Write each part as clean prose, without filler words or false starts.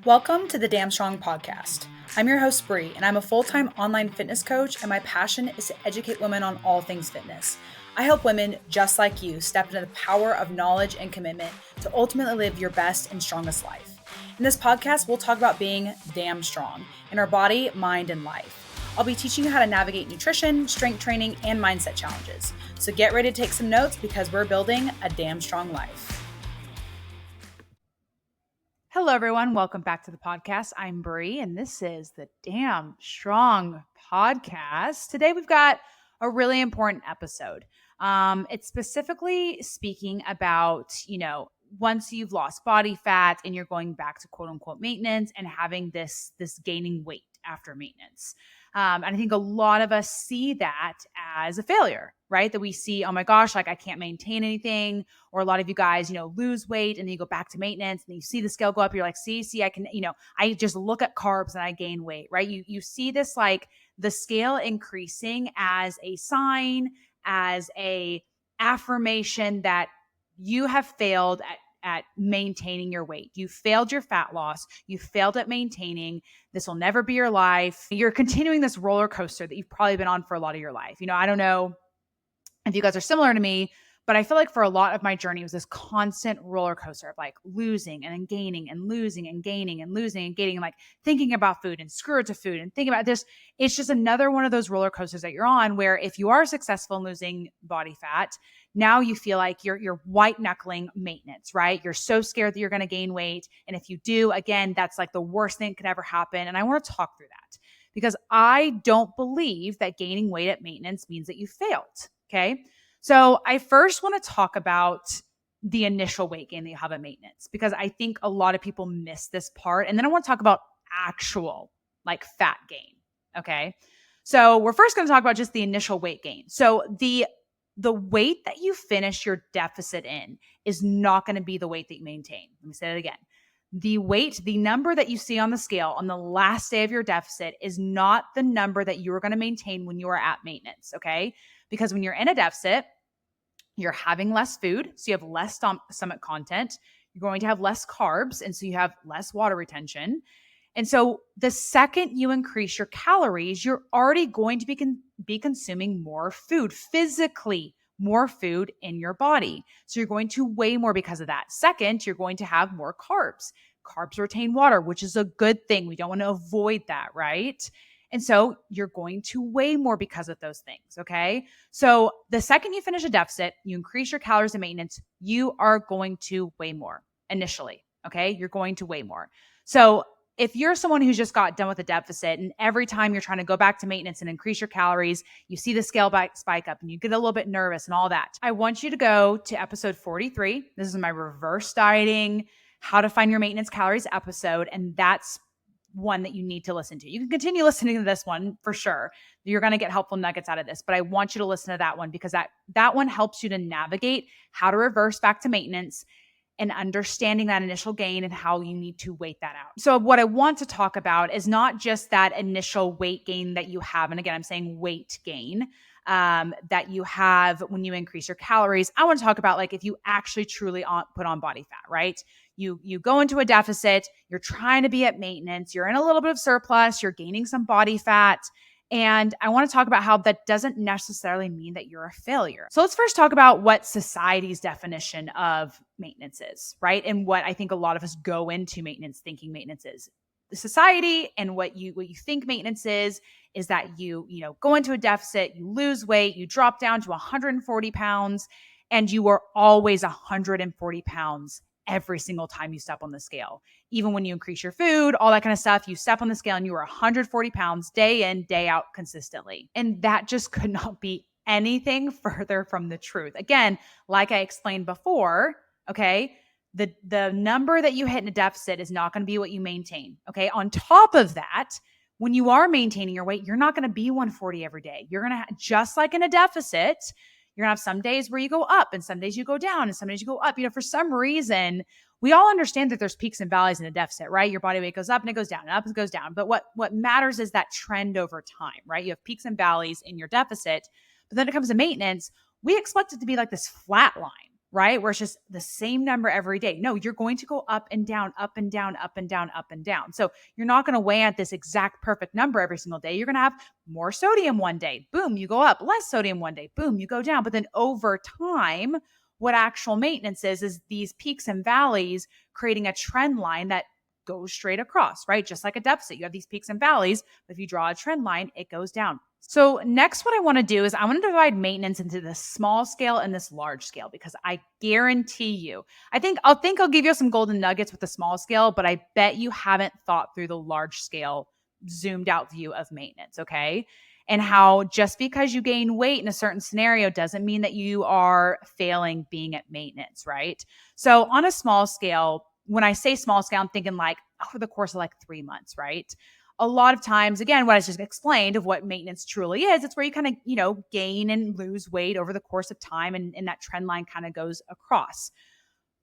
Welcome to the Damn Strong podcast. I'm your host, Bree, and I'm a full-time online fitness coach, and my passion is to educate women on all things fitness. I help women just like you step into the power of knowledge and commitment to ultimately live your best and strongest life. In this podcast, we'll talk about being damn strong in our body, mind, and life. I'll be teaching you how to navigate nutrition, strength training, and mindset challenges. So get ready to take some notes because we're building a damn strong life. Hello, everyone. Welcome back to the podcast. I'm Bree, and this is the Damn Strong podcast. Today, we've got a really important episode. It's specifically speaking about, once you've lost body fat and you're going back to quote unquote maintenance and having this gaining weight after maintenance. And I think a lot of us see that as a failure, right? That we see, oh my gosh, like I can't maintain anything. Or a lot of you guys, lose weight and then you go back to maintenance and you see the scale go up. You're like, see, I can, I just look at carbs and I gain weight, right? You see this, like the scale increasing as a sign, as a affirmation that you have failed at maintaining your weight. You failed your fat loss. You failed at maintaining. This will never be your life. You're continuing this roller coaster that you've probably been on for a lot of your life. I don't know if you guys are similar to me, but I feel like for a lot of my journey, it was this constant roller coaster of like losing and then gaining and losing and gaining and losing and gaining, and like thinking about food and screw it to food and thinking about this. It's just another one of those roller coasters that you're on where if you are successful in losing body fat, now you feel like you're white knuckling maintenance, right? You're so scared that you're going to gain weight. And if you do, again, that's like the worst thing that could ever happen. And I want to talk through that because I don't believe that gaining weight at maintenance means that you failed. Okay. So I first want to talk about the initial weight gain that you have at maintenance, because I think a lot of people miss this part. And then I want to talk about actual like fat gain. Okay. So we're first going to talk about just the initial weight gain. So the weight that you finish your deficit in is not going to be the weight that you maintain. Let me say that again. The number that you see on the scale on the last day of your deficit is not the number that you are going to maintain when you are at maintenance. Okay. Because when you're in a deficit, you're having less food. So you have less stomach content. You're going to have less carbs. And so you have less water retention. And so the second you increase your calories, you're already going to be consuming more food, physically more food in your body. So you're going to weigh more because of that. Second, you're going to have more carbs. Carbs retain water, which is a good thing. We don't want to avoid that, right? And so you're going to weigh more because of those things, okay? So the second you finish a deficit, you increase your calories and maintenance, you are going to weigh more initially, okay? You're going to weigh more. So if you're someone who's just got done with a deficit and every time you're trying to go back to maintenance and increase your calories, you see the scale spike up and you get a little bit nervous and all that, I want you to go to episode 43. This is my reverse dieting, how to find your maintenance calories episode. And that's one that you need to listen to. You can continue listening to this one for sure. You're going to get helpful nuggets out of this, but I want you to listen to that one because that one helps you to navigate how to reverse back to maintenance and understanding that initial gain and how you need to wait that out. So what I want to talk about is not just that initial weight gain that you have. And again, I'm saying weight gain that you have when you increase your calories. I want to talk about like if you actually truly put on body fat, right? You go into a deficit, you're trying to be at maintenance, you're in a little bit of surplus, you're gaining some body fat. And I want to talk about how that doesn't necessarily mean that you're a failure. So let's first talk about what society's definition of maintenance is, right? And what I think a lot of us go into maintenance thinking maintenance is. The society and what you think maintenance is that you go into a deficit, you lose weight, you drop down to 140 pounds, and you are always 140 pounds every single time you step on the scale. Even when you increase your food, all that kind of stuff, you step on the scale and you are 140 pounds day in, day out consistently. And that just could not be anything further from the truth. Again, like I explained before, okay, the number that you hit in a deficit is not going to be what you maintain. Okay. On top of that, when you are maintaining your weight, you're not going to be 140 every day. You're going to, just like in a deficit, you're going to have some days where you go up and some days you go down and some days you go up. For some reason, we all understand that there's peaks and valleys in a deficit, right? Your body weight goes up and it goes down and up and it goes down. But what matters is that trend over time, right? You have peaks and valleys in your deficit, but then it comes to maintenance. We expect it to be like this flat line, right? Where it's just the same number every day. No, you're going to go up and down, up and down, up and down, up and down. So you're not going to weigh at this exact perfect number every single day. You're going to have more sodium one day. Boom, you go up. Less sodium one day. Boom, you go down. But then over time, what actual maintenance is these peaks and valleys creating a trend line that goes straight across, right? Just like a deficit. You have these peaks and valleys, but if you draw a trend line, it goes down. So next, what I want to do is I want to divide maintenance into this small scale and this large scale, because I guarantee you, I'll give you some golden nuggets with the small scale, but I bet you haven't thought through the large scale zoomed out view of maintenance. Okay. And how just because you gain weight in a certain scenario doesn't mean that you are failing being at maintenance, right? So on a small scale, when I say small scale, I'm thinking like over the course of like 3 months, right? A lot of times, again, what I just explained of what maintenance truly is, it's where you kind of, gain and lose weight over the course of time, and that trend line kind of goes across.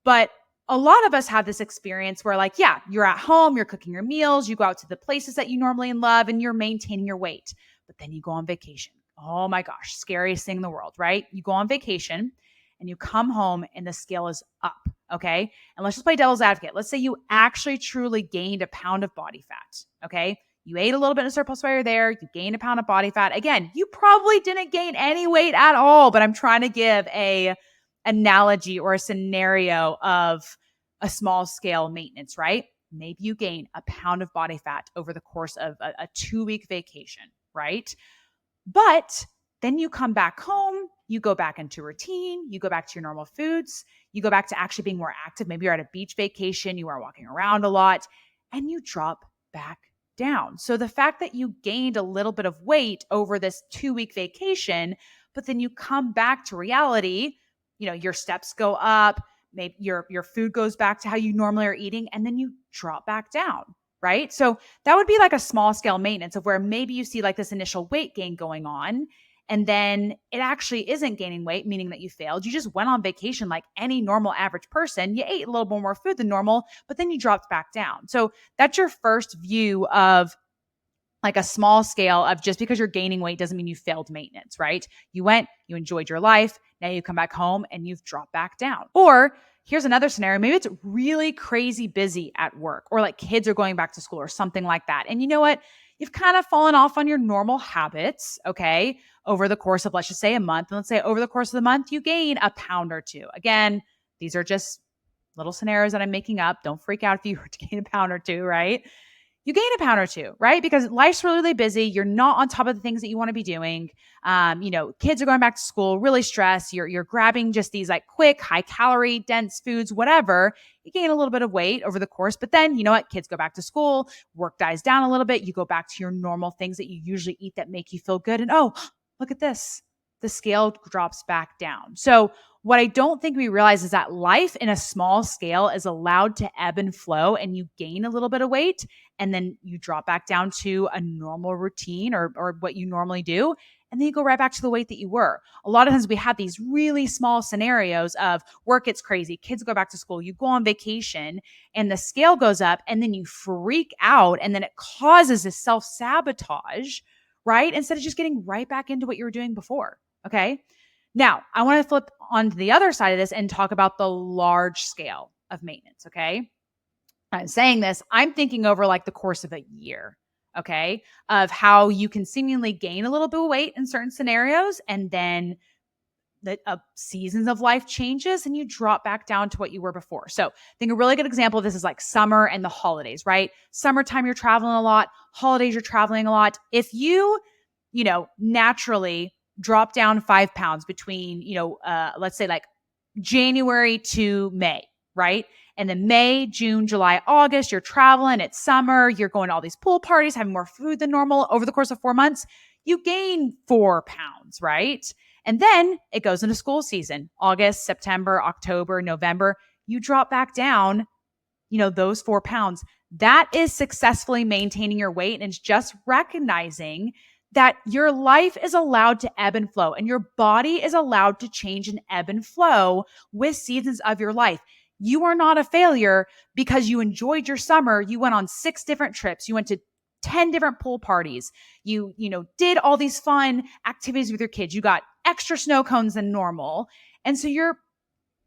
But a lot of us have this experience where, like, yeah, you're at home, you're cooking your meals, you go out to the places that you normally love, and you're maintaining your weight. But then you go on vacation. Oh my gosh, scariest thing in the world, right? You go on vacation and you come home and the scale is up, okay? And let's just play devil's advocate. Let's say you actually truly gained a pound of body fat, okay? You ate a little bit of surplus while you're there. You gained a pound of body fat. Again, you probably didn't gain any weight at all, but I'm trying to give a analogy or a scenario of a small scale maintenance, right? Maybe you gain a pound of body fat over the course of a 2-week vacation, right? But then you come back home, you go back into routine, you go back to your normal foods, you go back to actually being more active. Maybe you're at a beach vacation, you are walking around a lot, and you drop back down. So the fact that you gained a little bit of weight over this 2-week vacation, but then you come back to reality, your steps go up, maybe your food goes back to how you normally are eating, and then you drop back down, right? So that would be like a small scale maintenance of where maybe you see like this initial weight gain going on, and then it actually isn't gaining weight, meaning that you failed. You just went on vacation like any normal average person. You ate a little bit more food than normal, but then you dropped back down. So that's your first view of like a small scale of just because you're gaining weight doesn't mean you failed maintenance, right? You went, you enjoyed your life. Now you come back home and you've dropped back down. Or here's another scenario. Maybe it's really crazy busy at work, or like kids are going back to school or something like that. And you know what? You've kind of fallen off on your normal habits, okay, over the course of, let's just say, a month. And let's say over the course of the month, you gain a pound or two. Again, these are just little scenarios that I'm making up. Don't freak out if you were to gain a pound or two, right? You gain a pound or two, right? Because life's really, really busy. You're not on top of the things that you want to be doing. Kids are going back to school, really stressed. You're grabbing just these like quick, high calorie, dense foods, whatever. You gain a little bit of weight over the course, but then you know what? Kids go back to school, work dies down a little bit. You go back to your normal things that you usually eat that make you feel good. And oh, look at this. The scale drops back down. So what I don't think we realize is that life in a small scale is allowed to ebb and flow, and you gain a little bit of weight and then you drop back down to a normal routine or what you normally do. And then you go right back to the weight that you were. A lot of times we have these really small scenarios of work gets crazy, kids go back to school, you go on vacation and the scale goes up and then you freak out and then it causes this self-sabotage, right? Instead of just getting right back into what you were doing before. Okay. Now, I want to flip on to the other side of this and talk about the large scale of maintenance, okay? I'm saying this, I'm thinking over like the course of a year, okay, of how you can seemingly gain a little bit of weight in certain scenarios, and then the seasons of life changes and you drop back down to what you were before. So I think a really good example of this is like summer and the holidays, right? Summertime, you're traveling a lot. Holidays, you're traveling a lot. If you naturally drop down 5 pounds between, let's say like January to May, right? And then May, June, July, August, you're traveling, it's summer, you're going to all these pool parties, having more food than normal over the course of 4 months, you gain 4 pounds, right? And then it goes into school season, August, September, October, November, you drop back down, those 4 pounds. That is successfully maintaining your weight. And it's just recognizing that your life is allowed to ebb and flow and your body is allowed to change and ebb and flow with seasons of your life. You are not a failure because you enjoyed your summer. You went on 6 different trips. You went to 10 different pool parties. You did all these fun activities with your kids. You got extra snow cones than normal. And so you're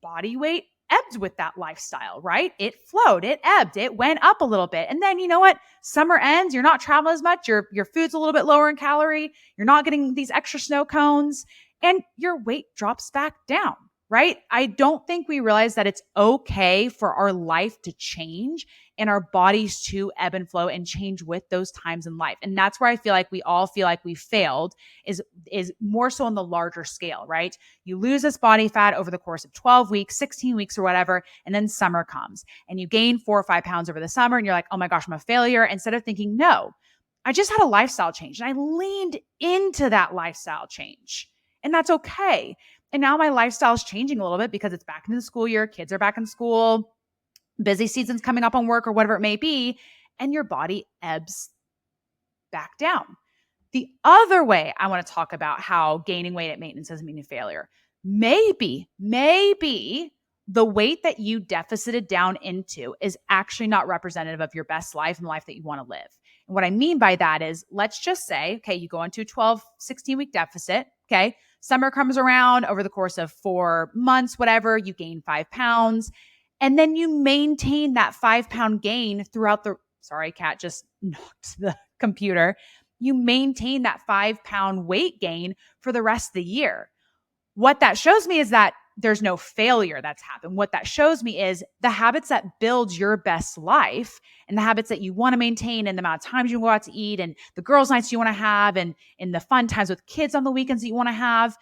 body weight ebbed with that lifestyle, right? It flowed, it ebbed, it went up a little bit. And then you know what? Summer ends, you're not traveling as much, your food's a little bit lower in calorie, you're not getting these extra snow cones, and your weight drops back down, right? I don't think we realize that it's okay for our life to change and our bodies to ebb and flow and change with those times in life. And that's where I feel like we all feel like we failed is more so on the larger scale, right? You lose this body fat over the course of 12 weeks, 16 weeks or whatever, and then summer comes and you gain 4 or 5 pounds over the summer and you're like, oh my gosh, I'm a failure. Instead of thinking, no, I just had a lifestyle change and I leaned into that lifestyle change. And that's okay. And now my lifestyle is changing a little bit because it's back into the school year. Kids are back in school, busy season's coming up on work or whatever it may be. And your body ebbs back down. The other way I want to talk about how gaining weight at maintenance doesn't mean a failure. Maybe the weight that you deficited down into is actually not representative of your best life and the life that you want to live. And what I mean by that is, let's just say, okay, you go into a 12, 16-week deficit, okay? Summer comes around over the course of 4 months, whatever, you gain 5 pounds, and then you maintain that 5-pound gain throughout sorry, cat just knocked the computer. You maintain that 5-pound weight gain for the rest of the year. What that shows me is that there's no failure that's happened. What that shows me is the habits that build your best life and the habits that you want to maintain and the amount of times you go out to eat and the girls' nights you want to have and the fun times with kids on the weekends that you want to have,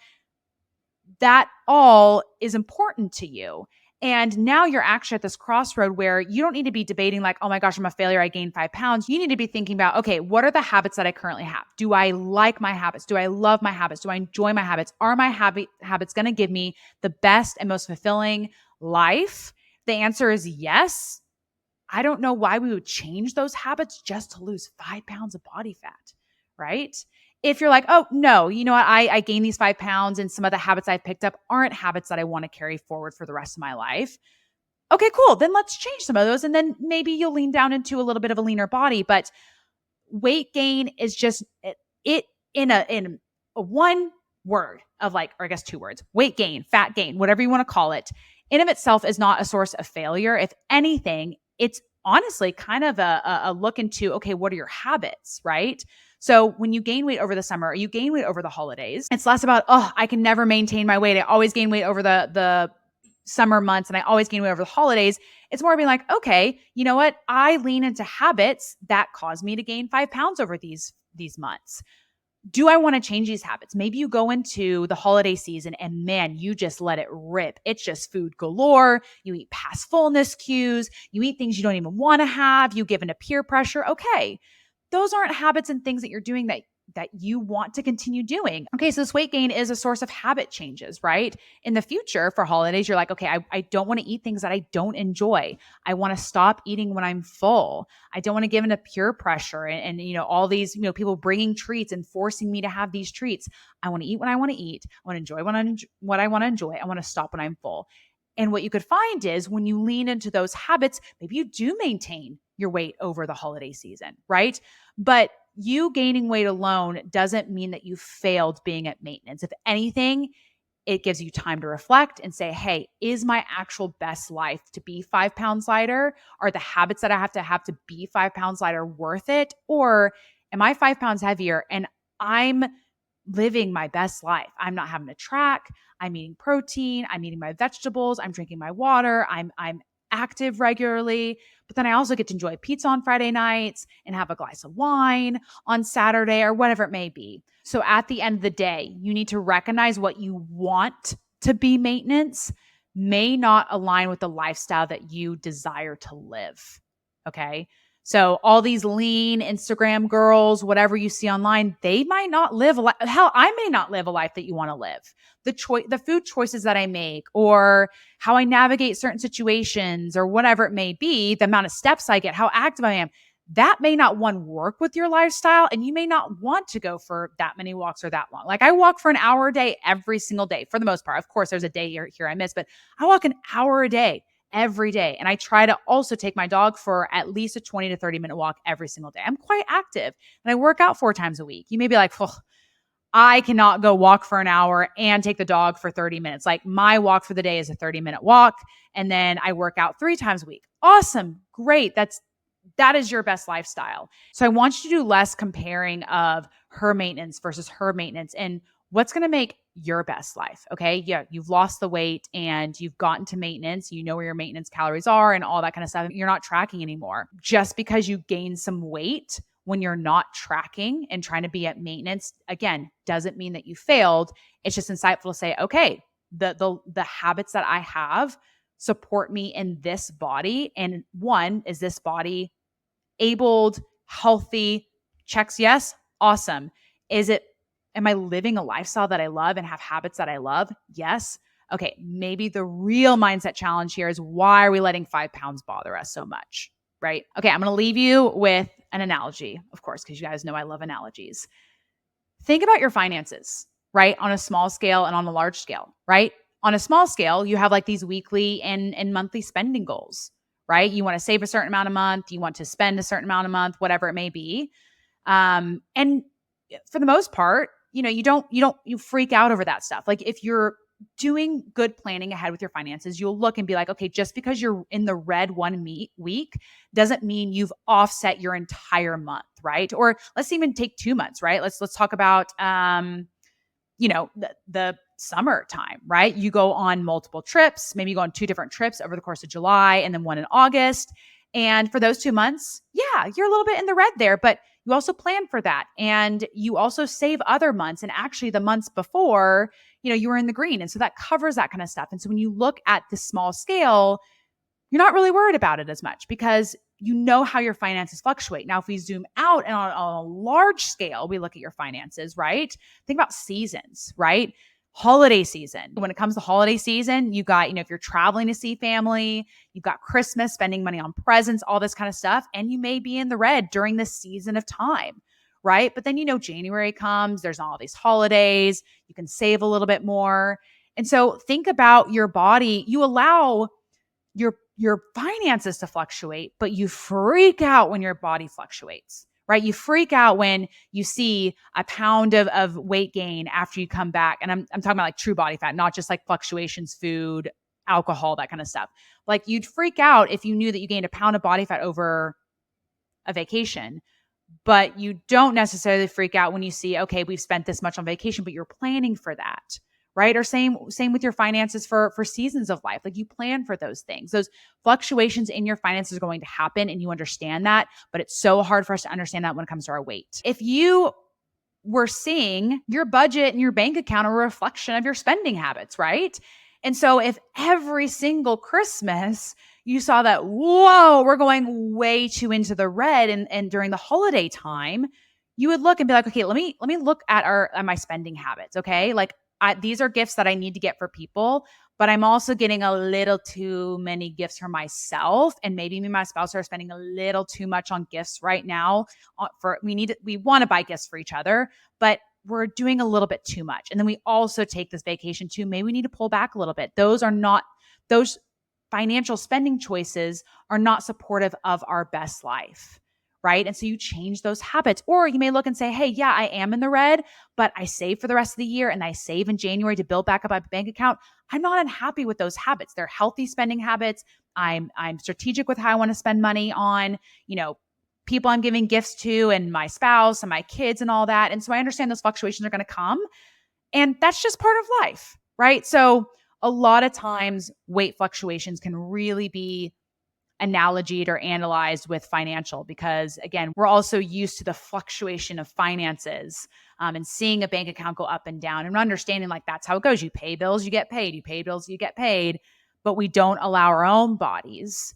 that all is important to you. And now you're actually at this crossroad where you don't need to be debating like, oh my gosh, I'm a failure, I gained 5 pounds. You need to be thinking about, okay, what are the habits that I currently have? Do I like my habits? Do I love my habits? Do I enjoy my habits? Are my habits going to give me the best and most fulfilling life? The answer is yes. I don't know why we would change those habits just to lose 5 pounds of body fat, right? If you're like, oh, no, you know what? I gained these 5 pounds and some of the habits I've picked up aren't habits that I want to carry forward for the rest of my life. Okay, cool. Then let's change some of those. And then maybe you'll lean down into a little bit of a leaner body. But weight gain is just it in a one word of like, or I guess 2 words, weight gain, fat gain, whatever you want to call it, in of itself is not a source of failure. If anything, it's honestly kind of a look into, okay, what are your habits, right? So when you gain weight over the summer or you gain weight over the holidays, it's less about, oh, I can never maintain my weight. I always gain weight over the summer months and I always gain weight over the holidays. It's more being like, okay, you know what? I lean into habits that cause me to gain 5 pounds over these months. Do I want to change these habits? Maybe you go into the holiday season and man, you just let it rip. It's just food galore. You eat past fullness cues. You eat things you don't even want to have. You give into peer pressure. Okay. Those aren't habits and things that you're doing that you want to continue doing. Okay, so this weight gain is a source of habit changes, right? In the future for holidays, you're like, okay, I don't want to eat things that I don't enjoy. I want to stop eating when I'm full. I don't want to give into peer pressure and all these, people bringing treats and forcing me to have these treats. I want to eat when I want to eat. I want to enjoy what I want to enjoy. I want to stop when I'm full. And what you could find is when you lean into those habits, maybe you do maintain your weight over the holiday season, right? But you gaining weight alone doesn't mean that you failed being at maintenance. If anything, it gives you time to reflect and say, hey, is my actual best life to be 5 pounds lighter? Are the habits that I have to be 5 pounds lighter worth it? Or am I 5 pounds heavier and I'm living my best life? I'm not having to track. I'm eating protein. I'm eating my vegetables. I'm drinking my water. I'm active regularly, but then I also get to enjoy pizza on Friday nights and have a glass of wine on Saturday or whatever it may be. So at the end of the day, you need to recognize what you want to be maintenance may not align with the lifestyle that you desire to live. Okay. So all these lean Instagram girls, whatever you see online, they might not live a life. Hell, I may not live a life that you want to live. The food choices that I make or how I navigate certain situations or whatever it may be, the amount of steps I get, how active I am, that may not work with your lifestyle. And you may not want to go for that many walks or that long. Like I walk for an hour a day every single day for the most part. Of course, there's a day here I miss, but I walk an hour a day every day. And I try to also take my dog for at least a 20 to 30 minute walk every single day. I'm quite active and I work out 4 times a week. You may be like, oh, I cannot go walk for an hour and take the dog for 30 minutes. Like my walk for the day is a 30-minute walk. And then I work out 3 times a week. Awesome. Great. That is your best lifestyle. So I want you to do less comparing of her maintenance versus her maintenance and what's going to make your best life. Okay. Yeah. You've lost the weight and you've gotten to maintenance. You know where your maintenance calories are and all that kind of stuff. You're not tracking anymore. Just because you gain some weight when you're not tracking and trying to be at maintenance, again, doesn't mean that you failed. It's just insightful to say, okay, the habits that I have support me in this body. And one, is this body abled, healthy? Checks yes. Awesome. Am I living a lifestyle that I love and have habits that I love? Yes. Okay. Maybe the real mindset challenge here is, why are we letting 5 pounds bother us so much? Right? Okay. I'm going to leave you with an analogy, of course, because you guys know I love analogies. Think about your finances, right? On a small scale and on a large scale, right? On a small scale, you have like these weekly and monthly spending goals, right? You want to save a certain amount a month, you want to spend a certain amount a month, whatever it may be. And for the most part, you freak out over that stuff. Like if you're doing good planning ahead with your finances, you'll look and be like, okay, just because you're in the red one week doesn't mean you've offset your entire month, right? Or let's even take 2 months, right? Let's talk about the summertime, right? You go on multiple trips, maybe you go on 2 different trips over the course of July and then one in August. And for those 2 months, yeah, you're a little bit in the red there, but you also plan for that. And you also save other months. And actually the months before, you were in the green. And so that covers that kind of stuff. And so when you look at the small scale, you're not really worried about it as much because you know how your finances fluctuate. Now, if we zoom out and on a large scale, we look at your finances, right? Think about seasons, right? Holiday season. When it comes to holiday season, you got, if you're traveling to see family, you've got Christmas, spending money on presents, all this kind of stuff. And you may be in the red during this season of time, right? But then, January comes, there's all these holidays, you can save a little bit more. And so think about your body. You allow your finances to fluctuate, but you freak out when your body fluctuates, right? You freak out when you see a pound of weight gain after you come back. And I'm talking about like true body fat, not just like fluctuations, food, alcohol, that kind of stuff. Like you'd freak out if you knew that you gained a pound of body fat over a vacation, but you don't necessarily freak out when you see, okay, we've spent this much on vacation, but you're planning for that. Right? Or same with your finances for seasons of life. Like you plan for those things. Those fluctuations in your finances are going to happen and you understand that, but it's so hard for us to understand that when it comes to our weight. If you were seeing your budget and your bank account a reflection of your spending habits, right? And so if every single Christmas you saw that, whoa, we're going way too into the red and during the holiday time, you would look and be like, okay, let me look at my spending habits. Okay. Like these are gifts that I need to get for people, but I'm also getting a little too many gifts for myself. And maybe me and my spouse are spending a little too much on gifts right now. We want to buy gifts for each other, but we're doing a little bit too much. And then we also take this vacation too. Maybe we need to pull back a little bit. Those financial spending choices are not supportive of our best life. Right? And so you change those habits. Or you may look and say, hey, yeah, I am in the red, but I save for the rest of the year and I save in January to build back up my bank account. I'm not unhappy with those habits. They're healthy spending habits. I'm strategic with how I want to spend money on, people I'm giving gifts to and my spouse and my kids and all that. And so I understand those fluctuations are going to come. And that's just part of life, right? So a lot of times weight fluctuations can really be analogied or analyzed with financial, because again, we're also used to the fluctuation of finances and seeing a bank account go up and down and understanding like that's how it goes. You pay bills, you get paid. You pay bills, you get paid. But we don't allow our own bodies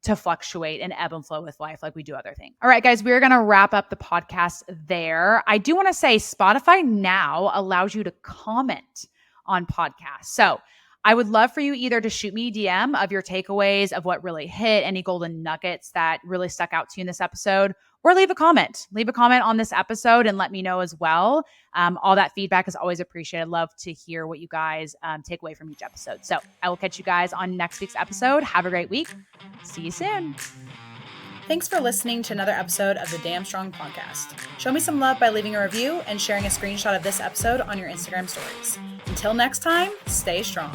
to fluctuate and ebb and flow with life like we do other things. All right, guys, we're going to wrap up the podcast there. I do want to say Spotify now allows you to comment on podcasts. So I would love for you either to shoot me a DM of your takeaways of what really hit, any golden nuggets that really stuck out to you in this episode, or leave a comment. Leave a comment on this episode and let me know as well. All that feedback is always appreciated. I'd love to hear what you guys take away from each episode. So I will catch you guys on next week's episode. Have a great week. See you soon. Thanks for listening to another episode of the Damn Strong Podcast. Show me some love by leaving a review and sharing a screenshot of this episode on your Instagram stories. Until next time, stay strong.